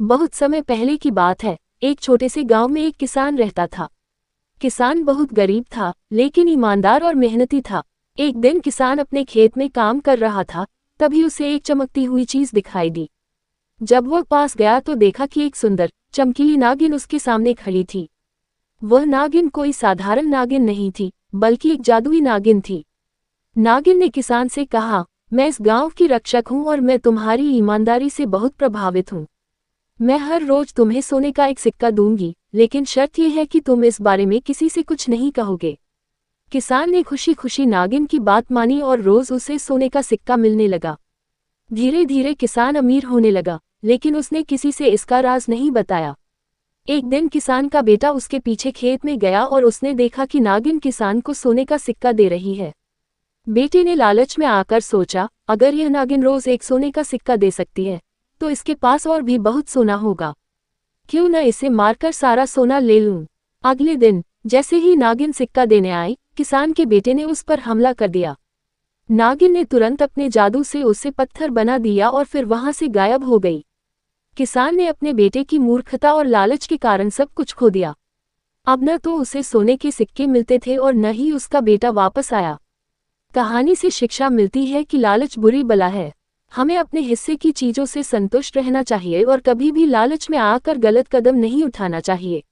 बहुत समय पहले की बात है। एक छोटे से गांव में एक किसान रहता था। किसान बहुत गरीब था, लेकिन ईमानदार और मेहनती था। एक दिन किसान अपने खेत में काम कर रहा था, तभी उसे एक चमकती हुई चीज दिखाई दी। जब वह पास गया तो देखा कि एक सुंदर, चमकीली नागिन उसके सामने खड़ी थी। वह नागिन कोई साधारण नागिन नहीं थी, बल्कि एक जादुई नागिन थी। नागिन ने किसान से कहा, मैं इस गांव की रक्षक हूं और मैं तुम्हारी ईमानदारी से बहुत प्रभावित हूं। मैं हर रोज तुम्हें सोने का एक सिक्का दूंगी, लेकिन शर्त यह है कि तुम इस बारे में किसी से कुछ नहीं कहोगे। किसान ने खुशी खुशी नागिन की बात मानी और रोज उसे सोने का सिक्का मिलने लगा। धीरे धीरे किसान अमीर होने लगा, लेकिन उसने किसी से इसका राज नहीं बताया। एक दिन किसान का बेटा उसके पीछे खेत में गया और उसने देखा कि नागिन किसान को सोने का सिक्का दे रही है। बेटे ने लालच में आकर सोचा, अगर यह नागिन रोज एक सोने का सिक्का दे सकती है, तो इसके पास और भी बहुत सोना होगा। क्यों न इसे मारकर सारा सोना ले लूं। अगले दिन जैसे ही नागिन सिक्का देने आई, किसान के बेटे ने उस पर हमला कर दिया। नागिन ने तुरंत अपने जादू से उसे पत्थर बना दिया और फिर वहां से गायब हो गई। किसान ने अपने बेटे की मूर्खता और लालच के कारण सब कुछ खो दिया। अब न तो उसे सोने के सिक्के मिलते थे और न ही उसका बेटा वापस आया। कहानी से शिक्षा मिलती है कि लालच बुरी बला है। हमें अपने हिस्से की चीजों से संतुष्ट रहना चाहिए और कभी भी लालच में आकर गलत कदम नहीं उठाना चाहिए।